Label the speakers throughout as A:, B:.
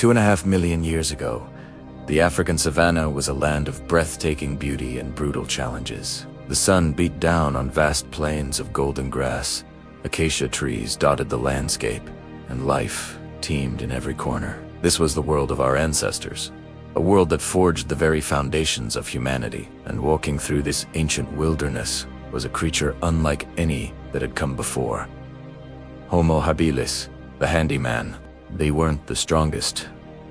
A: 2.5 million years ago, the African savannah was a land of breathtaking beauty and brutal challenges. The sun beat down on vast plains of golden grass, acacia trees dotted the landscape, and life teemed in every corner. This was the world of our ancestors, a world that forged the very foundations of humanity, and walking through this ancient wilderness was a creature unlike any that had come before. Homo habilis, the handyman. They weren't the strongest,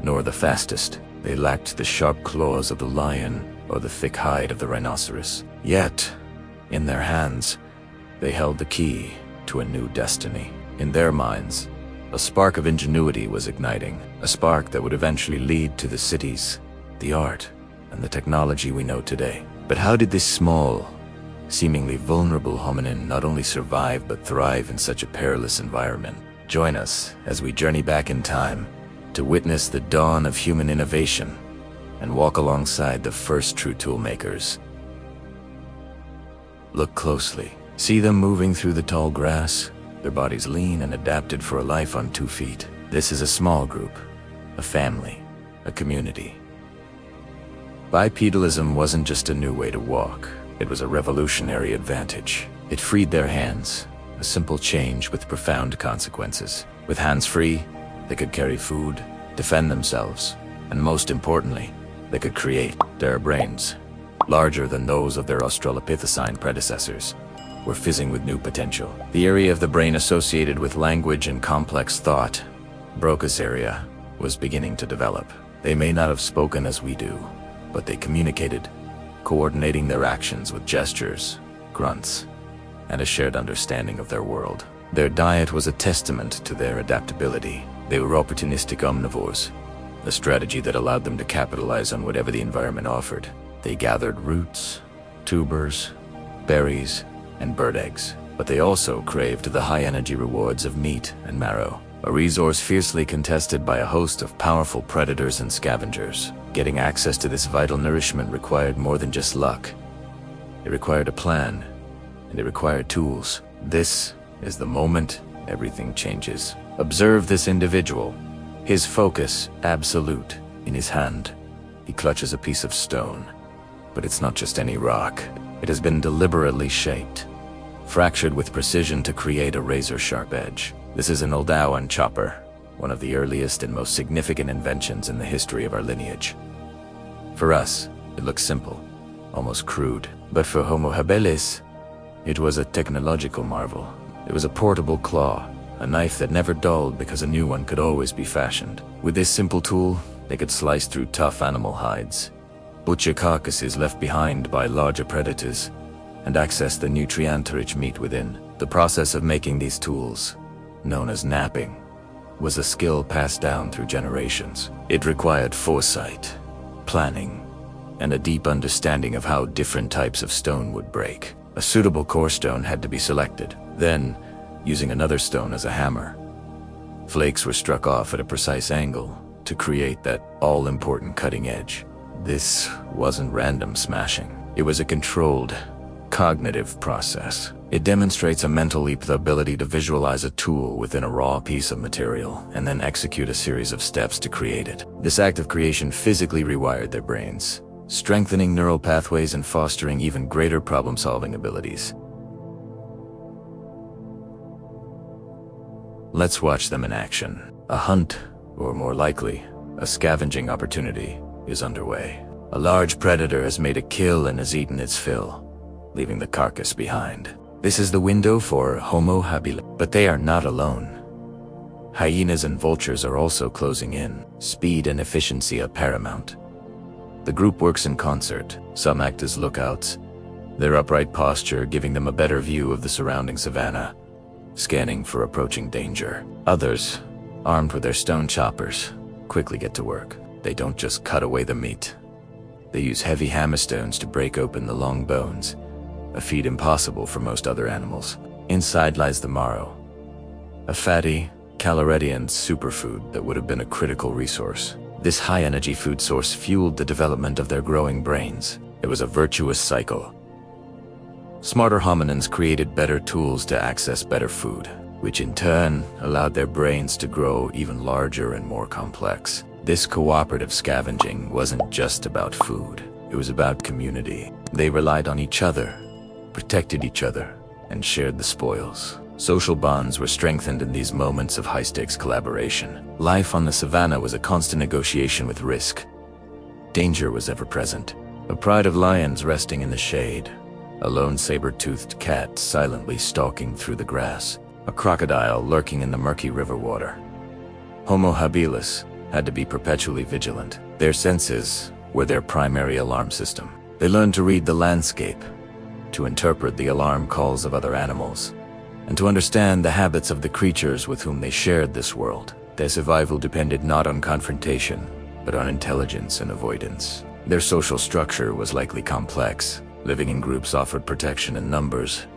A: nor the fastest. They lacked the sharp claws of the lion or the thick hide of the rhinoceros. Yet, in their hands, they held the key to a new destiny. In their minds, a spark of ingenuity was igniting, a spark that would eventually lead to the cities, the art, and the technology we know today. But how did this small, seemingly vulnerable hominin not only survive but thrive in such a perilous environment? Join us as we journey back in time to witness the dawn of human innovation and walk alongside the first true tool makers. Look closely. See them moving through the tall grass, their bodies lean and adapted for a life on 2 feet. This is a small group, a family, a community. Bipedalism wasn't just a new way to walk. It was a revolutionary advantage. It freed their hands, a simple change with profound consequences. With hands free, they could carry food, defend themselves, and most importantly, they could create. Their brains, larger than those of their Australopithecine predecessors, were fizzing with new potential. The area of the brain associated with language and complex thought, Broca's area, was beginning to develop. They may not have spoken as we do, but they communicated, coordinating their actions with gestures, grunts, and a shared understanding of their world. Their diet was a testament to their adaptability. They were opportunistic omnivores, a strategy that allowed them to capitalize on whatever the environment offered. They gathered roots, tubers, berries, and bird eggs, but they also craved the high-energy rewards of meat and marrow, a resource fiercely contested by a host of powerful predators and scavengers. Getting access to this vital nourishment required more than just luck. It required a plan, and it required tools. This is the moment everything changes. Observe this individual. His focus absolute. In his hand, he clutches a piece of stone. But it's not just any rock. It has been deliberately shaped, fractured with precision to create a razor-sharp edge. This is an Oldowan chopper, one of the earliest and most significant inventions in the history of our lineage. For us, it looks simple, almost crude. But for Homo habilis, it was a technological marvel. It was a portable claw, a knife that never dulled because a new one could always be fashioned. With this simple tool, they could slice through tough animal hides, butcher carcasses left behind by larger predators, and access the nutrient-rich meat within. The process of making these tools, known as knapping, was a skill passed down through generations. It required foresight, planning, and a deep understanding of how different types of stone would break. A suitable core stone had to be selected. Then, using another stone as a hammer, flakes were struck off at a precise angle to create that all-important cutting edge. This wasn't random smashing. It was a controlled, cognitive process. It demonstrates a mental leap, the ability to visualize a tool within a raw piece of material and then execute a series of steps to create it. This act of creation physically rewired their brains, strengthening neural pathways and fostering even greater problem-solving abilities. Let's watch them in action. A hunt, or more likely, a scavenging opportunity, is underway. A large predator has made a kill and has eaten its fill, leaving the carcass behind. This is the window for Homo habilis. But they are not alone. Hyenas and vultures are also closing in. Speed and efficiency are paramount. The group works in concert. Some act as lookouts, their upright posture giving them a better view of the surrounding savannah, scanning for approaching danger. Others, armed with their stone choppers, quickly get to work. They don't just cut away the meat. They use heavy hammerstones to break open the long bones, a feat impossible for most other animals. Inside lies the marrow, a fatty, calorie-dense superfood that would have been a critical resource. This high-energy food source fueled the development of their growing brains. It was a virtuous cycle. Smarter hominins created better tools to access better food, which in turn allowed their brains to grow even larger and more complex. This cooperative scavenging wasn't just about food. It was about community. They relied on each other, protected each other, and shared the spoils. Social bonds were strengthened in these moments of high-stakes collaboration. Life on the savannah was a constant negotiation with risk. Danger was ever present. A pride of lions resting in the shade. A lone saber-toothed cat silently stalking through the grass. A crocodile lurking in the murky river water. Homo habilis had to be perpetually vigilant. Their senses were their primary alarm system. They learned to read the landscape, to interpret the alarm calls of other animals, and to understand the habits of the creatures with whom they shared this world. Their survival depended not on confrontation, but on intelligence and avoidance. Their social structure was likely complex. Living in groups offered protection in numbers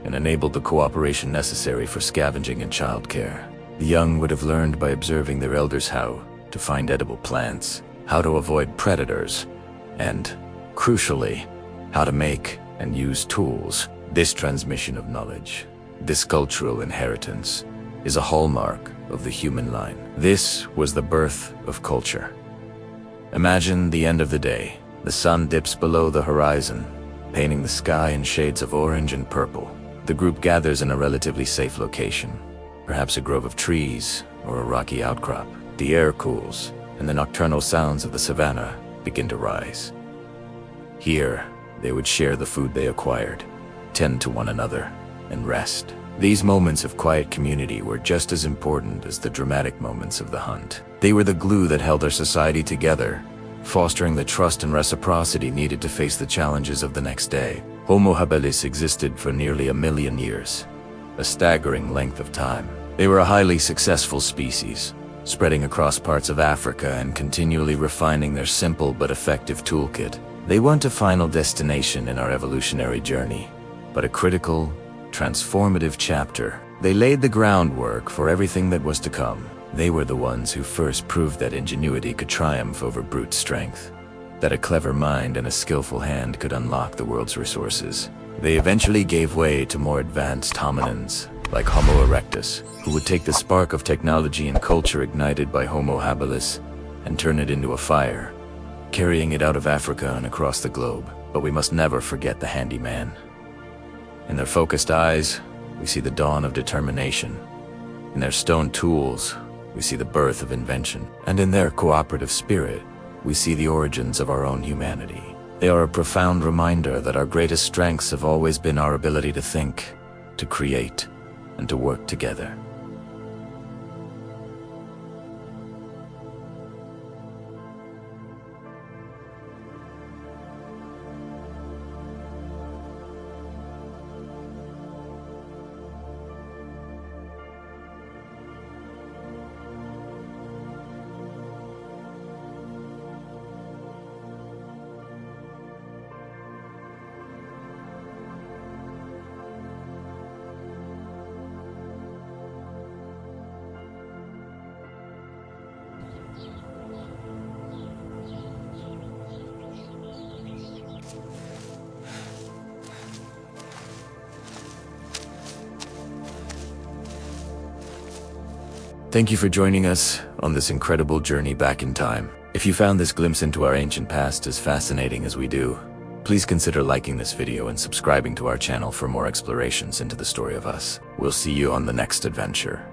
A: and enabled the cooperation necessary for scavenging and childcare. The young would have learned by observing their elders how to find edible plants, how to avoid predators, and, crucially, how to make and use tools. This transmission of knowledge, this cultural inheritance, is a hallmark of the human line. This was the birth of culture. Imagine the end of the day. The sun dips below the horizon, painting the sky in shades of orange and purple. The group gathers in a relatively safe location, perhaps a grove of trees or a rocky outcrop. The air cools, and the nocturnal sounds of the savannah begin to rise. Here, they would share the food they acquired, tend to one another, and rest. These moments of quiet community were just as important as the dramatic moments of the hunt. They were the glue that held our society together, fostering the trust and reciprocity needed to face the challenges of the next day. Homo habilis existed for nearly 1 million years, a staggering length of time. They were a highly successful species, spreading across parts of Africa and continually refining their simple but effective toolkit. They weren't a final destination in our evolutionary journey, but a critical, transformative chapter. They laid the groundwork for everything that was to come. They were the ones who first proved that ingenuity could triumph over brute strength, that a clever mind and a skillful hand could unlock the world's resources. They eventually gave way to more advanced hominins, like Homo erectus, who would take the spark of technology and culture ignited by Homo habilis and turn it into a fire, carrying it out of Africa and across the globe. But we must never forget the handyman. In their focused eyes, we see the dawn of determination. In their stone tools, we see the birth of invention. And in their cooperative spirit, we see the origins of our own humanity. They are a profound reminder that our greatest strengths have always been our ability to think, to create, and to work together. Thank you for joining us on this incredible journey back in time. If you found this glimpse into our ancient past as fascinating as we do, please consider liking this video and subscribing to our channel for more explorations into the story of us. We'll see you on the next adventure.